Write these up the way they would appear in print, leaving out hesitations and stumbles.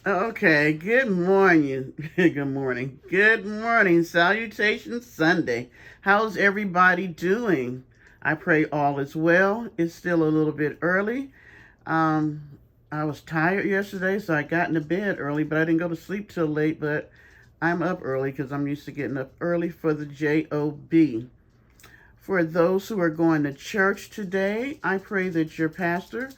Okay, good morning. Good morning. Good morning. Salutations Sunday. How's everybody doing? I pray all is well. It's still a little bit early. Um, I was tired yesterday, so I got into bed early, but I didn't go to sleep till late. But I'm up early because I'm used to getting up early for the job. For those who are going to church today, I pray that your pastor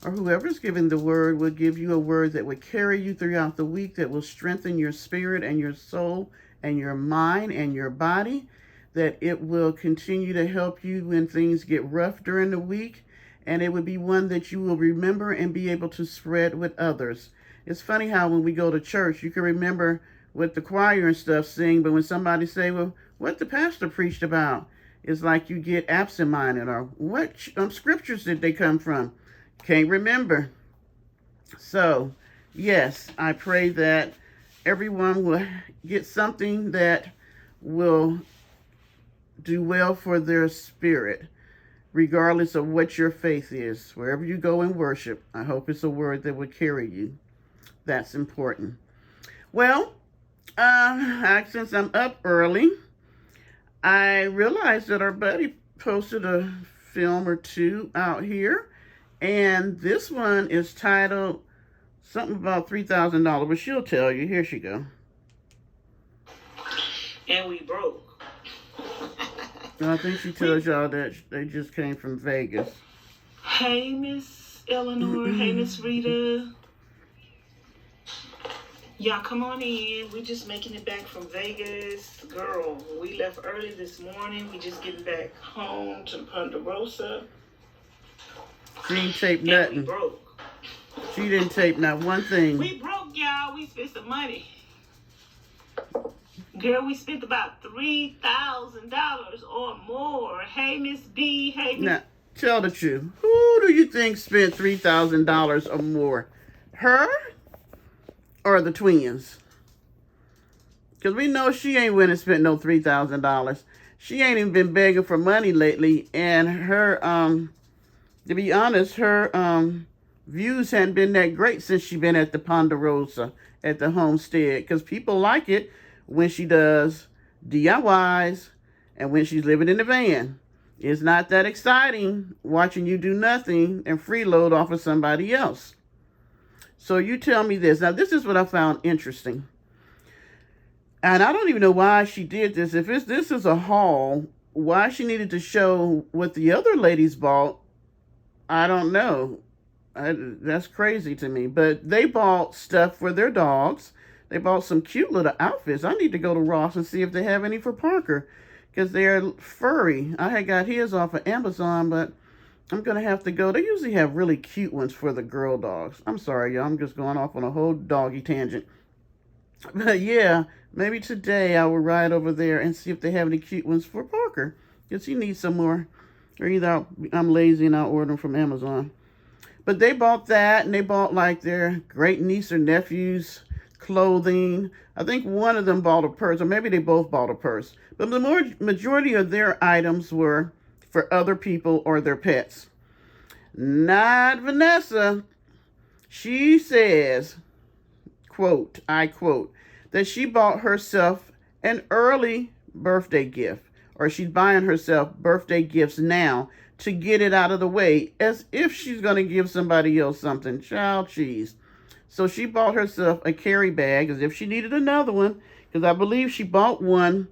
or whoever's giving the word will give you a word that will carry you throughout the week, that will strengthen your spirit and your soul and your mind and your body, that it will continue to help you when things get rough during the week, and it would be one that you will remember and be able to spread with others. It's funny how when we go to church, you can remember what the choir and stuff sing, but when somebody say, well, what the pastor preached about, it's like you get absent-minded, or what scriptures did they come from? Can't remember. So, yes, I pray that everyone will get something that will do well for their spirit, regardless of what your faith is. Wherever you go in worship, I hope it's a word that will carry you. That's important. Well, since I'm up early, I realized that our buddy posted a film or two out here, and this one is titled something about $3,000, but she'll tell you. Here she go. And we broke. I think she tells y'all that they just came from Vegas. Hey, Miss Eleanor. Hey, Miss Rita. Y'all come on in. We just making it back from Vegas. Girl, we left early this morning. We just getting back home to Ponderosa. She ain't taped And nothing. we broke. She didn't tape not one thing. We broke, y'all. We spent some money. Girl, we spent about $3,000 or more. Hey, Miss B. Hey, Miss... Now, tell the truth. Who do you think spent $3,000 or more? Her or the twins? Because we know she ain't went and spent no $3,000. She ain't even been begging for money lately. And her, to be honest, her views hadn't been that great since she been at the Ponderosa, at the homestead. Because people like it when she does DIYs and when she's living in the van. It's not that exciting watching you do nothing and freeload off of somebody else. So you tell me this. Now, this is what I found interesting. And I don't even know why she did this. If this is a haul, why she needed to show what the other ladies bought, I don't know. That's crazy to me. But they bought stuff for their dogs. They bought some cute little outfits. I need to go to Ross and see if they have any for Parker, because they're furry. I had got his off of Amazon, but I'm going to have to go. They usually have really cute ones for the girl dogs. I'm sorry, y'all. I'm just going off on a whole doggy tangent. But yeah, maybe today I will ride over there and see if they have any cute ones for Parker, because he needs some more. Or either I'm lazy and I'll order them from Amazon. But they bought that, and they bought like their great niece or nephew's clothing. I think one of them bought a purse, or maybe they both bought a purse. But the majority of their items were for other people or their pets. Not Vanessa. She says, quote, I quote, that she bought herself an early birthday gift, or she's buying herself birthday gifts now to get it out of the way, as if she's going to give somebody else something. Child cheese. So she bought herself a carry bag as if she needed another one, because I believe she bought one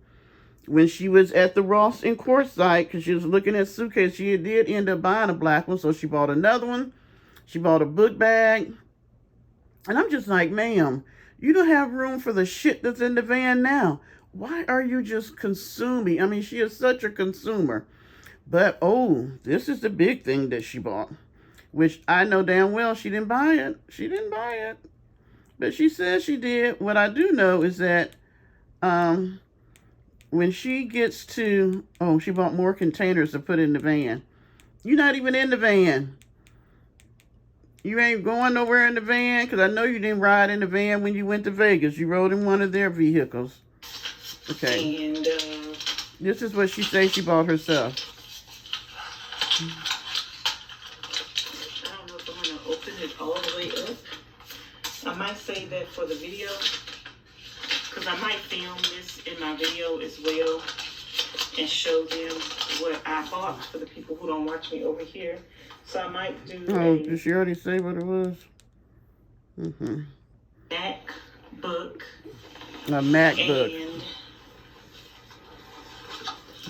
when she was at the Ross in Quartzsite, because she was looking at suitcase. She did end up buying a black one, so she bought another one. She bought a book bag. And I'm just like, ma'am, you don't have room for the shit that's in the van now. Why are you just consuming? I mean, she is such a consumer. But, oh, this is the big thing that she bought, which I know damn well she didn't buy it. She didn't buy it. But she says she did. What I do know is that when she gets to, she bought more containers to put in the van. You're not even in the van. You ain't going nowhere in the van, because I know you didn't ride in the van when you went to Vegas. You rode in one of their vehicles. Okay. And this is what she says she bought herself. I don't know if I'm going to open it all the way up. I might save that for the video, because I might film this in my video as well and show them what I bought for the people who don't watch me over here. So I might do did she already say what it was? MacBook. A MacBook. And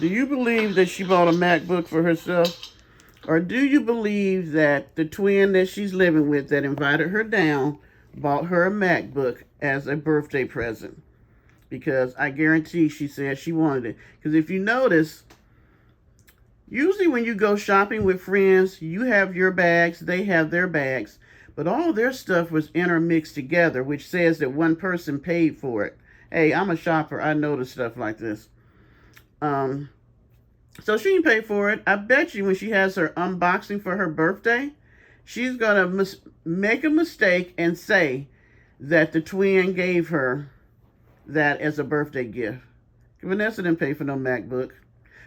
do you believe that she bought a MacBook for herself? Or do you believe that the twin that she's living with that invited her down bought her a MacBook as a birthday present? Because I guarantee she said she wanted it. Because if you notice, usually when you go shopping with friends, you have your bags, they have their bags. But all their stuff was intermixed together, which says that one person paid for it. Hey, I'm a shopper. I notice stuff like this. So she didn't pay for it. I bet you when she has her unboxing for her birthday, she's going to make a mistake and say that the twin gave her that as a birthday gift. Vanessa didn't pay for no MacBook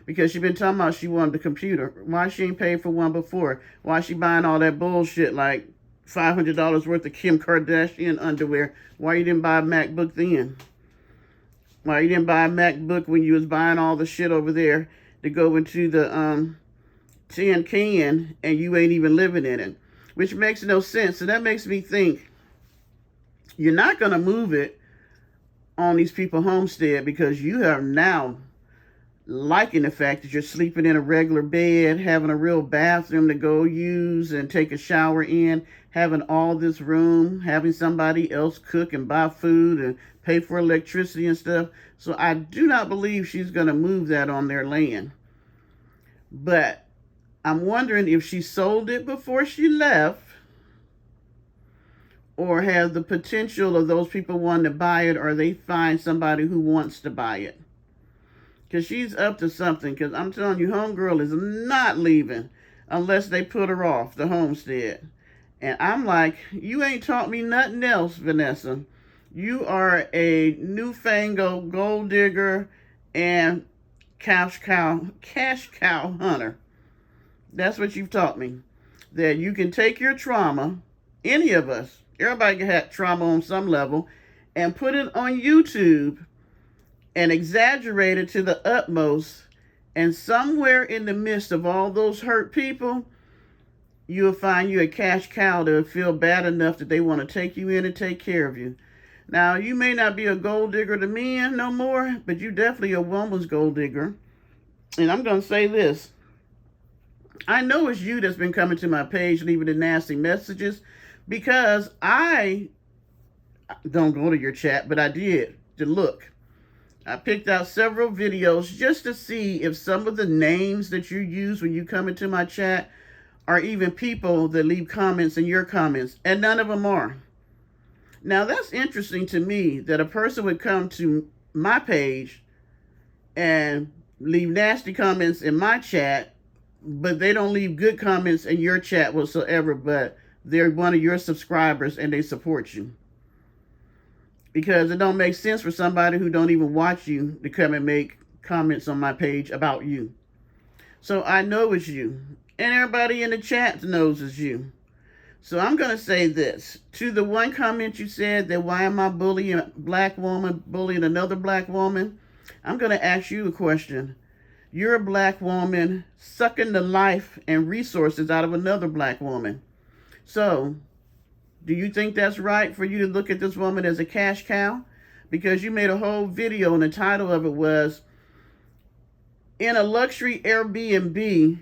because she been talking about she wanted a computer. Why she ain't paid for one before? Why she buying all that bullshit like $500 worth of Kim Kardashian underwear? Why you didn't buy a MacBook then? Why you didn't buy a MacBook when you was buying all the shit over there to go into the tin can and you ain't even living in it? Which makes no sense. So that makes me think you're not going to move it on these people's homestead because you are now liking the fact that you're sleeping in a regular bed, having a real bathroom to go use and take a shower in, having all this room, having somebody else cook and buy food and pay for electricity and stuff. So I do not believe she's going to move that on their land. But I'm wondering if she sold it before she left or has the potential of those people wanting to buy it, or they find somebody who wants to buy it. Because she's up to something. Because I'm telling you, homegirl is not leaving unless they put her off the homestead. And I'm like, you ain't taught me nothing else, Vanessa. You are a newfangled gold digger and cash cow hunter. That's what you've taught me. That you can take your trauma, any of us, everybody can have trauma on some level, and put it on YouTube and exaggerate it to the utmost. And somewhere in the midst of all those hurt people, you'll find you a cash cow that will feel bad enough that they want to take you in and take care of you. Now, you may not be a gold digger to men no more, but you definitely a woman's gold digger. And I'm going to say this. I know it's you that's been coming to my page leaving the nasty messages because I don't go to your chat, but I did to look. I picked out several videos just to see if some of the names that you use when you come into my chat are even people that leave comments in your comments, and none of them are. Now, that's interesting to me that a person would come to my page and leave nasty comments in my chat, but they don't leave good comments in your chat whatsoever, but they're one of your subscribers and they support you. Because it don't make sense for somebody who don't even watch you to come and make comments on my page about you. So I know it's you. And everybody in the chat knows it's you. So I'm going to say this. To the one comment you said that why am I bullying a black woman, bullying another black woman? I'm going to ask you a question. You're a black woman sucking the life and resources out of another black woman. So, do you think that's right for you to look at this woman as a cash cow? Because you made a whole video and the title of it was, in a luxury Airbnb,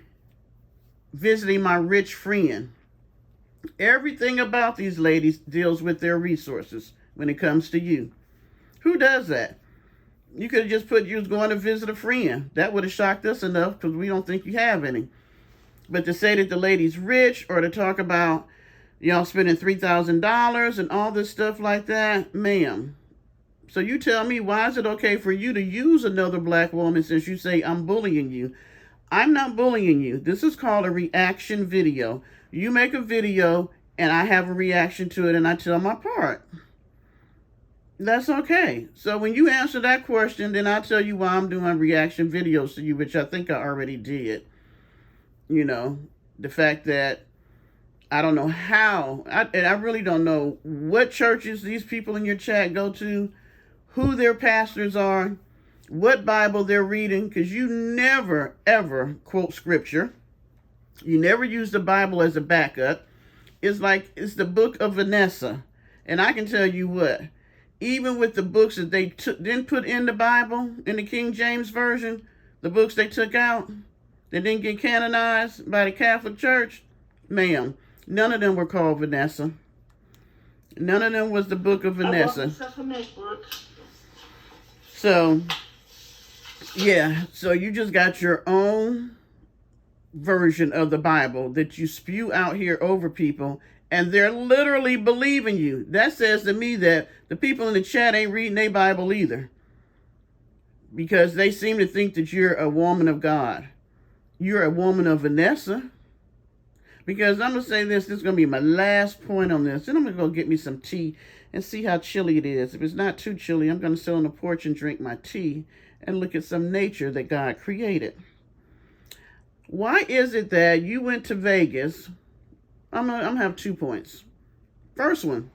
visiting my rich friend. Everything about these ladies deals with their resources when it comes to you. Who does that? You could have just put you was going to visit a friend. That would have shocked us enough because we don't think you have any. But to say that the lady's rich or to talk about y'all spending $3,000 and all this stuff like that, ma'am. So you tell me, why is it okay for you to use another black woman since you say I'm bullying you? I'm not bullying you. This is called a reaction video. You make a video and I have a reaction to it and I tell my part. That's okay. So when you answer that question, then I'll tell you why I'm doing reaction videos to you, which I think I already did. You know, the fact that I don't know how. I really don't know what churches these people in your chat go to, who their pastors are, what Bible they're reading, because you never, ever quote scripture. You never use the Bible as a backup. It's the book of Vanessa. And I can tell you what, even with the books that they didn't put in the Bible, in the King James Version, the books they took out, that didn't get canonized by the Catholic Church, ma'am, none of them were called Vanessa. None of them was the book of Vanessa. So, yeah, so you just got your own version of the Bible that you spew out here over people, and they're literally believing you. That says to me that the people in the chat ain't reading their Bible either, because they seem to think that you're a woman of God. You're a woman of Vanessa. Because I'm going to say this is going to be my last point on this. Then I'm going to go get me some tea and see how chilly it is. If it's not too chilly, I'm going to sit on the porch and drink my tea and look at some nature that God created. Why is it that you went to Vegas? I'm going to have 2 points. First one,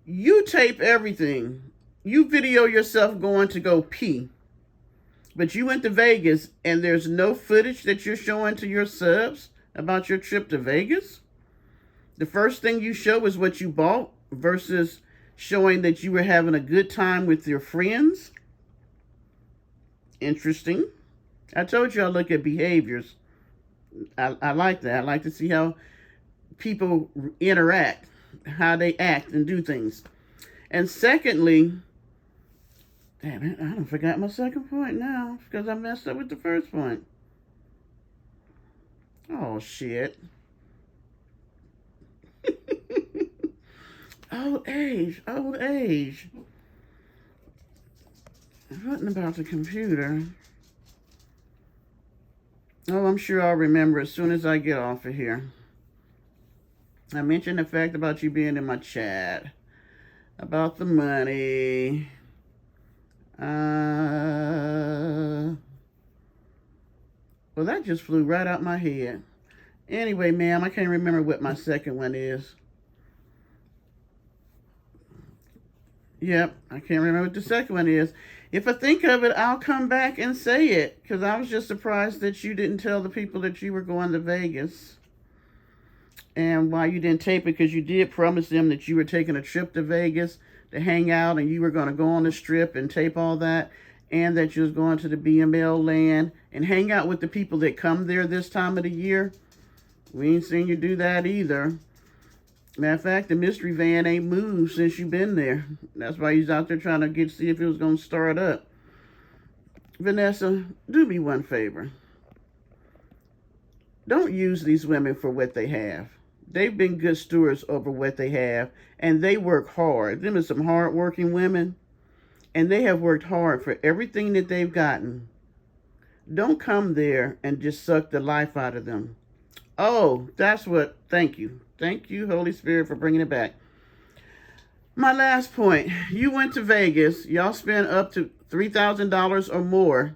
you tape everything. You video yourself going to go pee. But you went to Vegas and there's no footage that you're showing to your subs about your trip to Vegas? The first thing you show is what you bought versus showing that you were having a good time with your friends? Interesting. I told you I look at behaviors. I like that. I like to see how people interact, how they act and do things. And secondly, damn it, I done forgot my second point now because I messed up with the first point. Oh, shit. Old age. Nothing about the computer. Oh, I'm sure I'll remember as soon as I get off of here. I mentioned the fact about you being in my chat. About the money. Well, that just flew right out my head. Anyway, ma'am, I can't remember what my second one is. Yep, I can't remember what the second one is. If I think of it, I'll come back and say it. Because I was just surprised that you didn't tell the people that you were going to Vegas. And why you didn't tape it, because you did promise them that you were taking a trip to Vegas to hang out. And you were going to go on the strip and tape all that. And that you was going to the BML land and hang out with the people that come there this time of the year. We ain't seen you do that either. Matter of fact, the mystery van ain't moved since you've been there. That's why he's out there trying to see if it was going to start up. Vanessa, do me one favor. Don't use these women for what they have. They've been good stewards over what they have, and they work hard. Them are some hard-working women, and they have worked hard for everything that they've gotten. Don't come there and just suck the life out of them. Oh, that's what, thank you. Thank you, Holy Spirit, for bringing it back. My last point, you went to Vegas. Y'all spent up to $3,000 or more.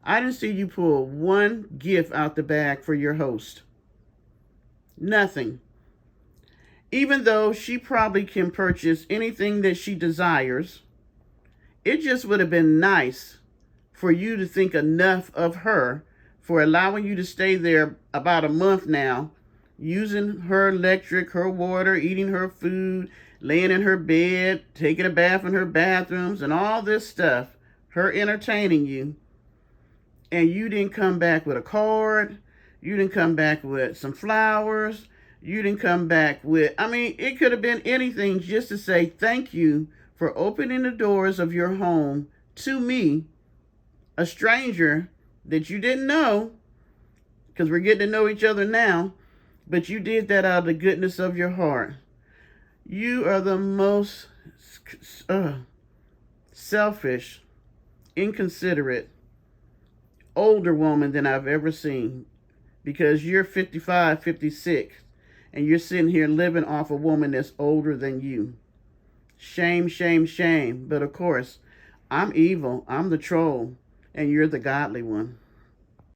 I didn't see you pull one gift out the bag for your host. Nothing. Even though she probably can purchase anything that she desires, it just would have been nice for you to think enough of her for allowing you to stay there about a month now, using her electric, her water, eating her food, laying in her bed, taking a bath in her bathrooms, and all this stuff, her entertaining you. And you didn't come back with a card. You didn't come back with some flowers. You didn't come back with, it could have been anything just to say thank you for opening the doors of your home to me, a stranger that you didn't know, because we're getting to know each other now, but you did that out of the goodness of your heart. You are the most selfish, inconsiderate, older woman than I've ever seen, because you're 55, 56, and you're sitting here living off a woman that's older than you. Shame, shame, shame. But of course, I'm evil. I'm the troll, and you're the godly one.